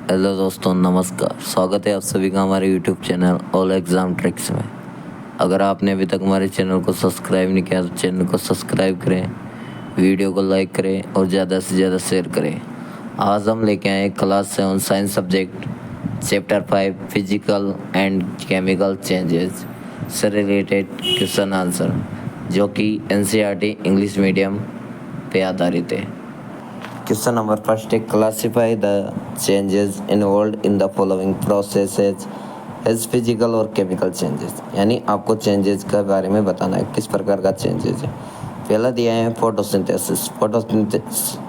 Hello दोस्तों, नमस्कार। स्वागत है आप सभी का हमारे YouTube channel all exam tricks में। अगर आपने अभी तक हमारे चैनल को सब्सक्राइब नहीं किया तो चैनल को सब्सक्राइब करें, वीडियो को लाइक करें और ज़्यादा से ज़्यादा शेयर करें। आज हम लेके आए class 7 science subject chapter 5 physical and chemical changes से रिलेटेड क्वेश्चन आंसर, जो कि एनसीईआरटी इंग्लिश मीडियम पे आधारित है। क्वेश्चन नंबर फर्स्ट है, classify the changes involve in the following processes as physical और केमिकल चेंजेस। यानी आपको चेंजेस के बारे में बताना है, किस प्रकार का चेंजेस है। पहला दिया है फोटोसिंथेसिस।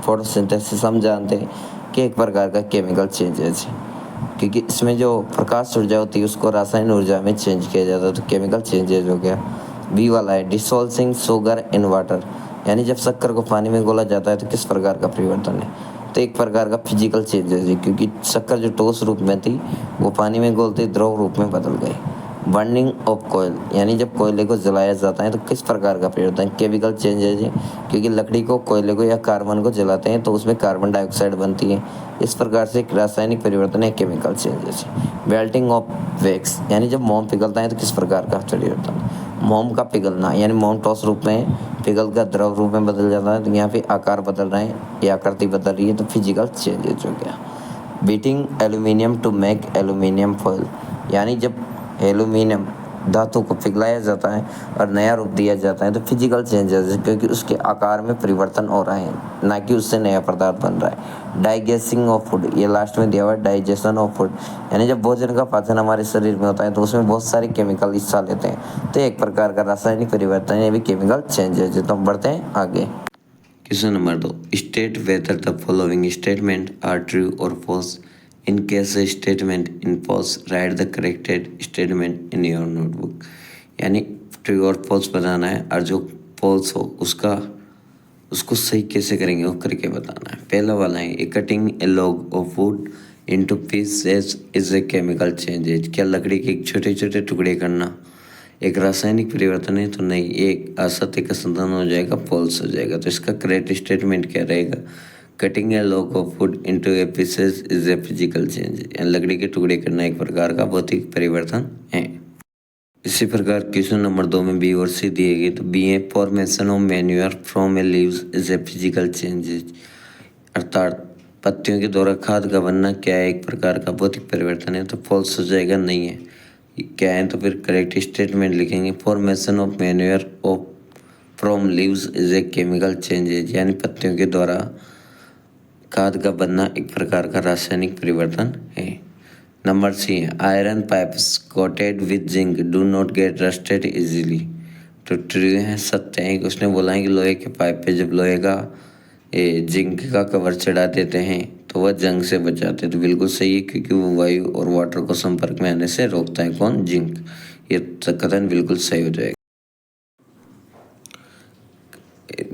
फोटोसिंथेसिस हम जानते हैं कि एक प्रकार का केमिकल चेंजेस है, क्योंकि इसमें जो प्रकाश ऊर्जा होती है उसको रासायनिक ऊर्जा में चेंज किया जाता है, तो केमिकल चेंजेस हो गया। बी वाला है डिसॉल्विंग शुगर इन वाटर। यानी जब शक्कर को पानी में घोला जाता है तो किस प्रकार का परिवर्तन है, तो एक प्रकार का फिजिकल चेंजेस है, क्योंकि शक्कर जो ठोस रूप में थी वो पानी में घोलते द्रव रूप में बदल गई। Burning of coil. यानी जब कोयले को जलाया जाता है तो किस प्रकार का परिवर्तन, केमिकल चेंजेस है, क्योंकि लकड़ी को, कोयले को या कार्बन को जलाते हैं तो उसमें कार्बन डाइऑक्साइड बनती है। इस प्रकार से एक रासायनिक परिवर्तन है, केमिकल चेंजेस है। Melting of wax. यानी जब मोम पिघलता है तो किस प्रकार का परिवर्तन, मोम का पिघलना, यानी मोम ठोस रूप में पिघल कर द्रव रूप में बदल जाता है, तो यहाँ पे आकार बदल रहे हैं या आकृति बदल रही है, तो फिजिकल चेंजेस हो गया। Beating aluminium to make aluminium foil. यानी जब एल्यूमिनियम धातु को पिघलाया जाता है और नया रूप दिया जाता है तो फिजिकल चेंजेस है, क्योंकि उसके आकार में परिवर्तन हो रहा है, ना कि उससे नया पदार्थ बन रहा है। डाइजेस्टिंग ऑफ फूड, ये लास्ट में दिया हुआ है डाइजेशन ऑफ फूड। यानी जब भोजन का पाचन हमारे शरीर में होता है तो उसमें बहुत सारे केमिकल हिस्सा लेते हैं, तो एक प्रकार का रासायनिक परिवर्तन है, ये भी केमिकल चेंजेस है। तो हम बढ़ते हैं आगे। Question number 2, state whether the following statement are true और false. In case statement in false write the corrected statement in your notebook. यानी ट्रू और फॉल्स बताना है, और जो फॉल्स हो उसको सही कैसे करेंगे वो करके बताना है। पहला वाला है, a cutting a log of wood into pieces is a chemical changes. क्या लकड़ी के छोटे छोटे टुकड़े करना एक रासायनिक परिवर्तन है? तो नहीं, एक असत्य का संतान हो जाएगा, फॉल्स हो जाएगा। तो इसका करेक्ट स्टेटमेंट क्या रहेगा, cutting a log of wood into A pieces is a physical change. लकड़ी के टुकड़े करना एक प्रकार का भौतिक परिवर्तन है। इसी प्रकार क्वेश्चन नंबर 2 में बी और सी दिए गए, तो B a formation of manure from a leaves is a physical changes. अर्थात पत्तियों के द्वारा खाद का बनना क्या है, एक प्रकार का भौतिक परिवर्तन है, तो फॉल्स हो जाएगा, नहीं है। क्या है, तो फिर करेक्ट स्टेटमेंट लिखेंगे, formation of manure of from leaves is a chemical changes. यानी पत्तियों के द्वारा खाद का बनना एक प्रकार का रासायनिक परिवर्तन है। नंबर सी है, iron pipes coated with zinc do not get rusted easily. तो ट्रू है, सत्य है कि उसने बोला है कि लोहे के पाइप पे जब लोहे का जिंक का कवर चढ़ा देते हैं तो वह जंग से बचाते हैं। तो बिल्कुल सही है, क्योंकि वो वायु और वाटर को संपर्क में आने से रोकता है। कौन? जिंक। ये कथन बिल्कुल सही हो जाएगा।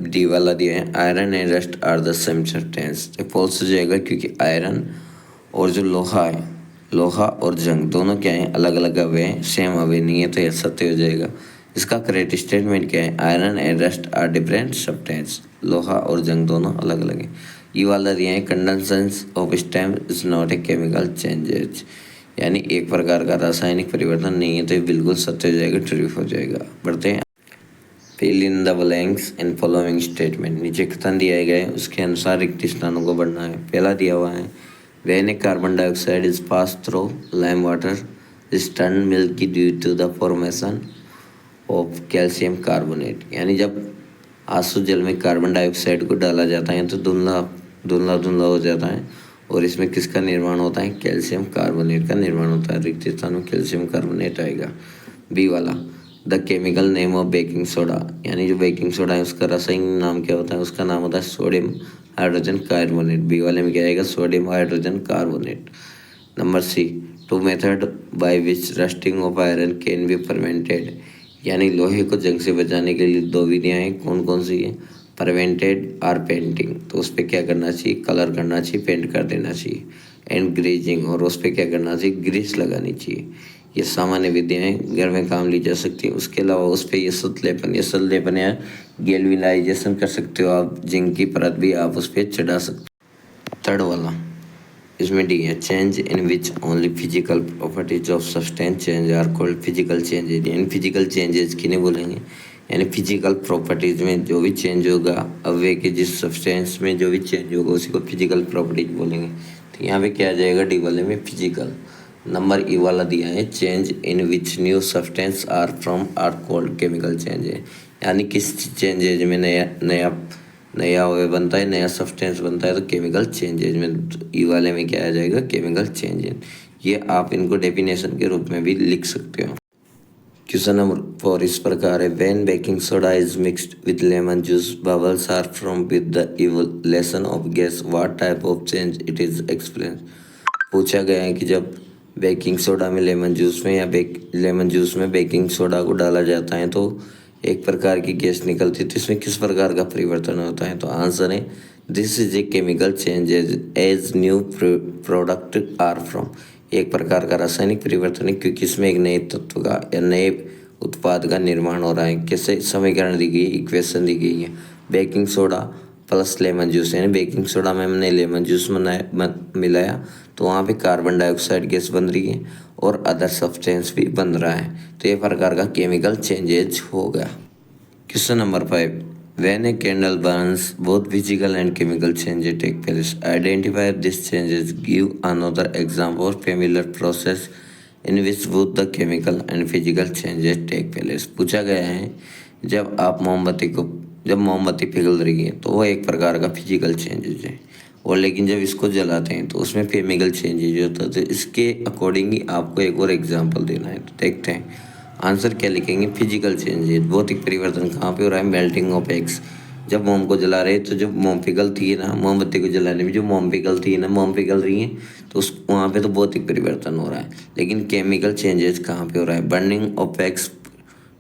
डी वाला दिया है, iron and rust are the same substance. False हो जाएगा, क्योंकि आयरन और जो लोहा है, लोहा और जंग दोनों क्या है, अलग अलग अवे हैं, सेम अवे नहीं है, तो यह सत्य हो जाएगा। इसका करेक्ट स्टेटमेंट क्या है, iron and rust are different substance. लोहा और जंग दोनों अलग अलग है। ये वाला दिया है, condensation of stem is not a chemical changes. यानी एक प्रकार का रासायनिक परिवर्तन नहीं है, तो ये बिल्कुल सत्य हो जाएगा, ट्रू हो जाएगा। बढ़ते हैं। Fill in the blanks in following statement. नीचे कथन दिए गए उसके अनुसार रिक्त स्थानों को भरना है। पहला दिया हुआ है, when a carbon dioxide is pass through lime water is turn milky due to the formation of calcium carbonate. यानी जब आंसू जल में कार्बन डाइऑक्साइड को डाला जाता है तो धुंधला धुंधला धुंधला हो जाता है, और इसमें किसका निर्माण होता है, कैल्शियम कार्बोनेट का निर्माण होता है। रिक्त स्थान में कैल्शियम कार्बोनेट आएगा। बी वाला, the chemical name of baking soda. यानी जो बेकिंग सोडा है उसका रासायनिक नाम क्या होता है, उसका नाम होता है सोडियम हाइड्रोजन कार्बोनेट। बी वाले में क्या आएगा, sodium hydrogen carbonate. Number C, two method by which rusting of iron can be fermented. यानी लोहे को जंग से बचाने के लिए दो विधियाँ हैं, कौन कौन सी है, परवेंटेड और पेंटिंग। तो उस पर क्या करना चाहिए, कलर करना चाहिए, पेंट कर देना चाहिए। एंड ग्रीजिंग, और उस पर क्या करना चाहिए, ग्रीस लगानी चाहिए। ये सामान्य विधियाँ घर में काम ली जा सकती है। उसके अलावा उस पर ये संलेपन या गैल्वेनाइजेशन कर सकते हो आप, जिंक की परत भी आप उस पर चढ़ा सकते हो। थर्ड वाला, इसमें डी है change in which only physical properties of substance change are called physical changes. यानी फिजिकल चेंजेस किन्हें बोलेंगे, यानी फिजिकल प्रॉपर्टीज में जो भी चेंज होगा, अवे के जिस सब्सटेंस में जो भी चेंज होगा उसी को फिजिकल प्रॉपर्टीज बोलेंगे। तो यहाँ पे क्या आ जाएगा डी वाले में फिजिकल। नंबर ई वाला दिया है change in which new substance are form are called chemical changes. यानी किस चेंजेज में नया नया नया वे बनता है, नया सब्सटेंस बनता है, तो केमिकल चेंजेज में ई वाले में क्या आ जाएगा केमिकल चेंजेज। ये आप इनको डेफिनेशन के रूप में भी लिख सकते हो। क्वेश्चन नंबर 4 इस प्रकार है when baking soda is mixed with lemon juice bubbles are form with the evolution of gas what type of change it is explain. पूछा गया है कि जब बेकिंग सोडा में लेमन जूस में या लेमन जूस में बेकिंग सोडा को डाला जाता है तो एक प्रकार की गैस निकलती है, तो इसमें किस प्रकार का परिवर्तन होता है। तो आंसर है this is a chemical change as new product are form. एक प्रकार का रासायनिक परिवर्तन है क्योंकि इसमें एक नए तत्व का या नए उत्पाद का निर्माण हो रहा है। कैसे समीकरण दी गई, इक्वेशन दी गई है baking soda plus lemon juice, यानी बेकिंग सोडा में हमने लेमन जूस मिलाया तो वहाँ पे कार्बन डाइऑक्साइड गैस बन रही है और अदर सब्सटेंस भी बन रहा है, तो ये प्रकार का केमिकल चेंजेज हो गया। Question number 5 when a candle burns both physical and chemical changes take place identify this changes give another example of familiar process in which both the chemical and physical changes take place. पूछा गया है जब मोमबत्ती पिघल रही है तो वो एक प्रकार का फिजिकल चेंजेज है, और लेकिन जब इसको जलाते हैं तो उसमें केमिकल चेंजेज होता है। तो इसके अकॉर्डिंग ही आपको एक और एग्जांपल देना है। तो देखते हैं आंसर क्या लिखेंगे फिजिकल चेंजेज। भौतिक परिवर्तन कहाँ पे हो रहा है मेल्टिंग ऑफ एग्स। जब मोम को जला रहे हैं तो जब मोम पिघलती है ना, मोमबत्ती को जलाने में जो मोम पिघलती है ना, मोम पिघल रही है तो उस वहाँ पे तो भौतिक परिवर्तन हो रहा है। लेकिन केमिकल चेंजेस कहाँ पे हो रहा है burning of eggs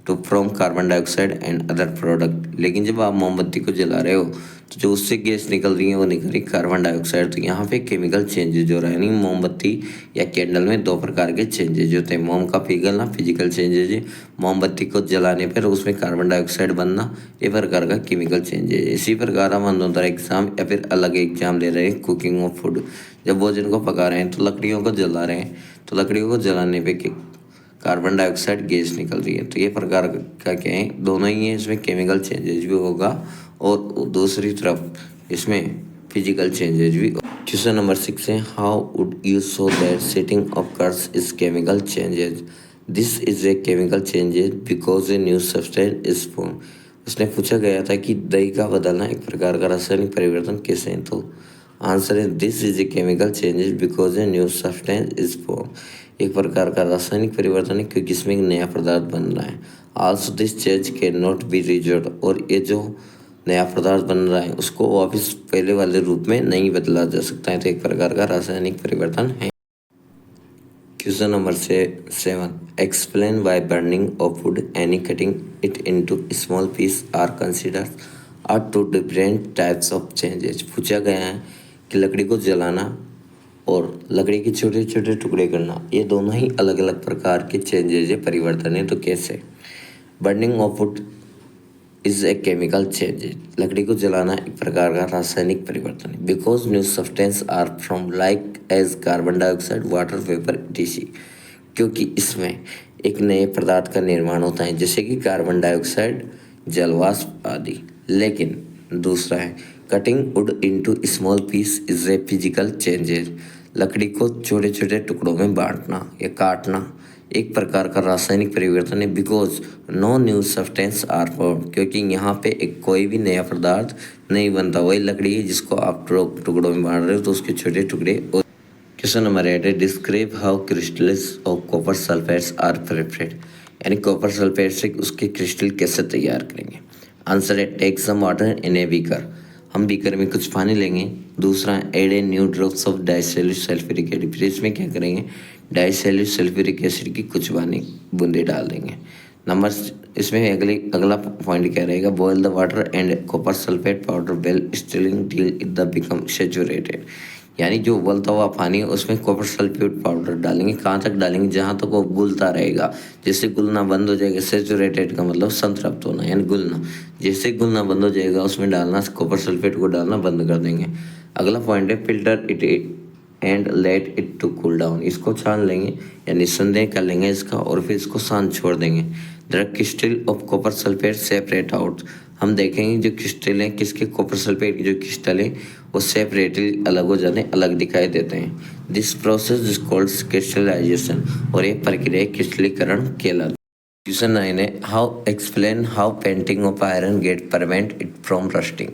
to form carbon dioxide and other product. लेकिन जब आप मोमबत्ती को जला रहे हो तो जो उससे गैस निकल रही है वो निकल रही कार्बन डाइऑक्साइड। तो यहाँ पे केमिकल चेंजेज हो रहा है। यानी मोमबत्ती या कैंडल में दो प्रकार के चेंजेज होते हैं, मोम का पिघलना फिजिकल चेंजेज है, मोमबत्ती को जलाने पर उसमें कार्बन डाइऑक्साइड बनना ये प्रकार का केमिकल चेंजेज है। इसी प्रकार हम अंदर एग्जाम या फिर अलग एग्जाम ले रहे हैं कुकिंग ऑफ फूड। जब भोजन को पका रहे हैं तो लकड़ियों को जला रहे हैं, तो लकड़ियों को जलाने पर कार्बन डाइऑक्साइड गैस निकल रही है, तो ये प्रकार का क्या है दोनों ही है। इसमें केमिकल चेंजेज भी होगा और दूसरी तरफ इसमें फिजिकल चेंजेज भी। क्वेश्चन नंबर 6 है how would you show that setting of curd is chemical changes. This is a chemical changes because a new substance is form. उसने पूछा गया था कि दही का बदलना एक प्रकार का रासायनिक परिवर्तन कैसे है। तो आंसर है this is a chemical changes because a new substance is form. एक प्रकार का रासायनिक परिवर्तन है क्योंकि इसमें एक नया पदार्थ बन रहा है। Also this change can not be result, और ये जो नया पदार्थ बन रहा है उसको वापस पहले वाले रूप में नहीं बदला जा सकता है, तो एक प्रकार का रासायनिक परिवर्तन है। Question number 7 explain why burning of wood any cutting it into small piece are considered are two different types of changes. पूछा गया है कि लकड़ी को जलाना और लकड़ी के छोटे छोटे टुकड़े करना ये दोनों ही अलग अलग प्रकार के चेंजेज है, परिवर्तन है। तो कैसे burning of wood is a chemical changes. लकड़ी को जलाना एक प्रकार का रासायनिक परिवर्तन है because new substance are form like as carbon dioxide water vapour etc. क्योंकि इसमें एक नए पदार्थ का निर्माण होता है जैसे कि कार्बन डाइऑक्साइड जलवाष्प आदि। लेकिन दूसरा है cutting wood into small piece is a physical changes. लकड़ी को छोटे छोटे टुकड़ों में बांटना या काटना एक प्रकार का रासायनिक परिवर्तन है because no new substance are form. क्योंकि यहाँ पे एक कोई भी नया पदार्थ नहीं बनता, वही लकड़ी है जिसको आप टुकड़ों में बांट रहे हो तो उसके छोटे टुकड़े। और क्वेश्चन नंबर 8 है describe how crystals of copper sulphates are prepared. यानी कॉपर सल्फेट से उसके क्रिस्टल कैसे तैयार करेंगे। आंसर है take some water in a beaker. हम बीकर में कुछ पानी लेंगे। दूसरा add a new drops of dilute sulphuric acid. फिर इसमें क्या करेंगे डाइसैल्यूट सल्फ्यूरिक एसिड की कुछ पानी बूंदे डाल देंगे। नंबर इसमें अगला पॉइंट क्या रहेगा boil the water and copper sulphate powder well stirring till it the become saturated. यानी जो उबलता हुआ पानी है उसमें कॉपर सल्फ्यूट पाउडर डालेंगे। कहाँ तक डालेंगे जहाँ तक वो गुलता रहेगा। जैसे गुलना बंद हो जाएगा, सैचुरेटेड का मतलब संतृप्त होना यानी गुलना। जैसे गुलना बंद हो जाएगा उसमें डालना कॉपर सल्फेट को डालना बंद कर देंगे। अगला पॉइंट है filter it and let it to cool down. इसको छान लेंगे यानी संदेह कर लेंगे इसका और फिर इसको शांत छोड़ देंगे। The crystal of copper sulphate separate out. हम देखेंगे जो क्रिस्टल हैं किसके, कॉपर सल्फेट की जो क्रिस्टल है वो सेपरेटली अलग हो जाते हैं, अलग दिखाई देते हैं। This process is called crystallisation और ये प्रक्रिया क्रिस्टलीकरण कहलाती है। क्वेश्चन 9 है how explain how painting of iron gate prevent it from rusting.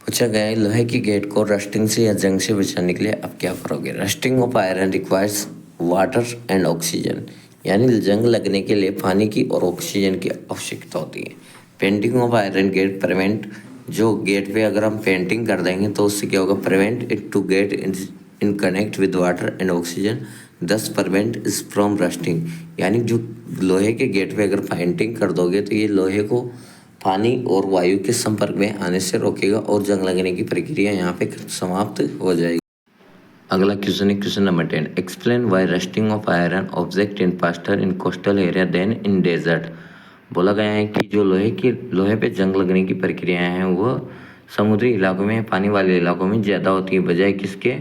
पूछा गया है लोहे की गेट को रस्टिंग से या जंग से बचाने के लिए आप क्या करोगे। Rusting of iron requires water and oxygen, यानी जंग लगने के लिए पानी की और ऑक्सीजन की आवश्यकता होती है। Painting of iron gate prevent, जो गेट पे अगर हम पेंटिंग कर देंगे तो उससे क्या होगा, prevent it to get in connect with water and oxygen, this prevent is from rusting. यानी जो लोहे के गेट पे अगर पेंटिंग कर दोगे तो ये लोहे को पानी और वायु के संपर्क में आने से रोकेगा और जंग लगने की प्रक्रिया यहाँ पे समाप्त हो जाएगी। अगला क्वेश्चन है question number 10, explain why rusting of iron object in faster in coastal area than in desert. बोला गया है कि जो लोहे पे जंग लगने की प्रक्रियाएं हैं वो समुद्री इलाकों में, पानी वाले इलाकों में ज़्यादा होती है बजाय किसके,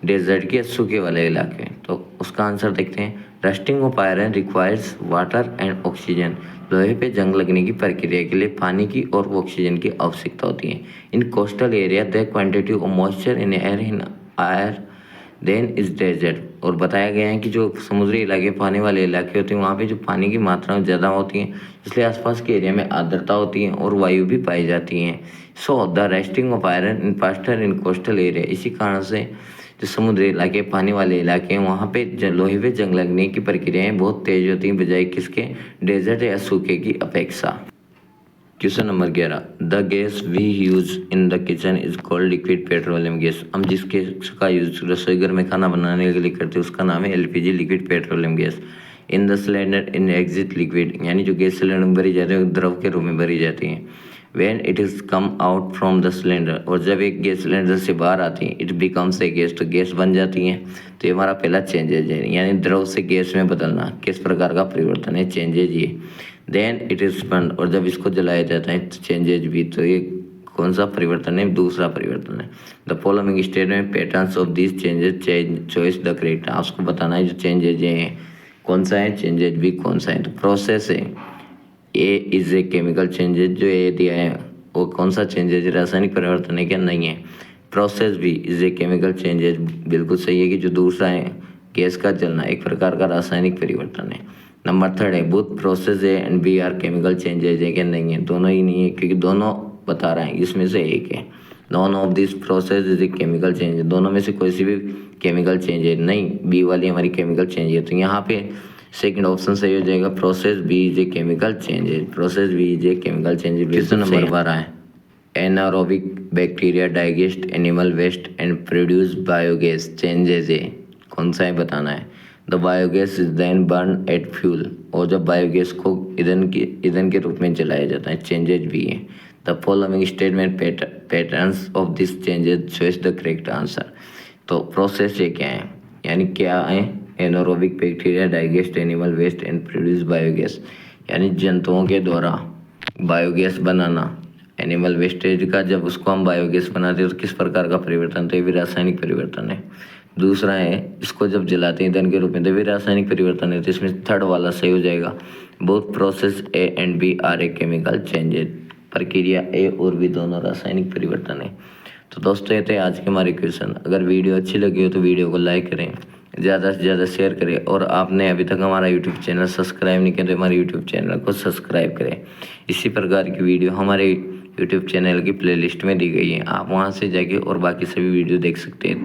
डेजर्ट के, सूखे वाले इलाके। तो उसका आंसर देखते हैं। Rusting of iron requires water and oxygen. लोहे पे जंग लगने की प्रक्रिया के लिए पानी की और ऑक्सीजन की आवश्यकता होती है। In coastal area the quantity of moisture in air than is desert. और बताया गया है कि जो समुद्री इलाके, पानी वाले इलाके होते हैं वहाँ पे जो पानी की मात्रा ज़्यादा होती है, इसलिए आसपास के एरिया में आर्द्रता होती है और वायु भी पाई जाती है। So the resting of iron in faster in coastal area, इसी कारण से जो समुद्री इलाके, पानी वाले इलाके हैं वहाँ पे लोहे पे जंग लगने की प्रक्रियाएं बहुत तेज होती हैं बजाय किसके, डेजर्ट या सूखे की अपेक्षा। Question number 11, the gas we use in the kitchen is called liquid petroleum gas. हम जिस गैस का यूज रसोई घर में खाना बनाने के लिए करते हैं उसका नाम है LPG, liquid petroleum gas. In the cylinder in exit liquid, यानी जो गैस सिलेंडर में भरी जाती है द्रव के रूप में भरी जाती है। When it is come out from the cylinder, और जब एक गैस सिलेंडर से बाहर आती है, इट बिकम्स ए गैस, तो गैस बन जाती है। तो ये हमारा पहला चेंजेज है, यानी द्रव से गैस में बदलना, किस प्रकार का परिवर्तन है, चेंजेज ये। देन इट इज बर्न, और जब इसको जलाया जाता है तो चेंजेज भी, तो ये कौन सा परिवर्तन है, दूसरा परिवर्तन है। The following statement patterns of this changes choice the correct. आपको बताना है जो चेंजेज हैं कौन सा है, चेंजेज भी कौन सा है। तो प्रोसेस है, ए इज ए केमिकल चेंजेज, जो ए दिया है वो कौन सा चेंजेज, रासायनिक परिवर्तन है क्या, नहीं है। Process B is a chemical changes, बिल्कुल सही है कि जो दूसरा है गैस का जलना एक प्रकार का रासायनिक परिवर्तन है। नंबर 3 है both process A and B are chemical changes है क्या, नहीं है, दोनों ही नहीं है क्योंकि दोनों बता रहे हैं इसमें से एक है। None of this process is a chemical change, दोनों में से कोई सी भी केमिकल चेंज है नहीं, बी वाली हमारी केमिकल चेंज है। तो यहाँ पे सेकंड ऑप्शन सही हो जाएगा, process B is a chemical changes, process B is a chemical changes. Question number 12 है anaerobic bacteria digest animal waste and produce biogas, changes है कौन सा है बताना है। The biogas is then burn at fuel, और जब बायोगैस को ईंधन के रूप में जलाया जाता है, चेंजेज भी है। The following statement patterns of this changes choice the correct answer. तो प्रोसेस ये क्या है, यानी क्या है, anaerobic bacteria digest animal waste and produce biogas, यानी जंतुओं के द्वारा बायोगैस बनाना एनिमल वेस्टेज का, जब उसको हम बायोगैस बनाते हैं तो किस प्रकार का परिवर्तन, तो ये भी रासायनिक परिवर्तन है। दूसरा है इसको जब जलाते हैं ईंधन के रूप में, तो भी रासायनिक परिवर्तन है, तो इसमें थर्ड वाला सही हो जाएगा। Both process A and B are a chemical changes, प्रक्रिया ए और बी दोनों रासायनिक परिवर्तन है। तो दोस्तों ये थे आज के हमारे क्वेश्चन। अगर वीडियो अच्छी लगी हो तो वीडियो को लाइक करें, ज़्यादा से ज़्यादा शेयर करें, और आपने अभी तक हमारा यूट्यूब चैनल सब्सक्राइब नहीं किया तो हमारे यूट्यूब चैनल को सब्सक्राइब करें। इसी प्रकार की वीडियो हमारे यूट्यूब चैनल की प्लेलिस्ट में दी गई है, आप वहां से जाके और बाकी सभी वीडियो देख सकते हैं।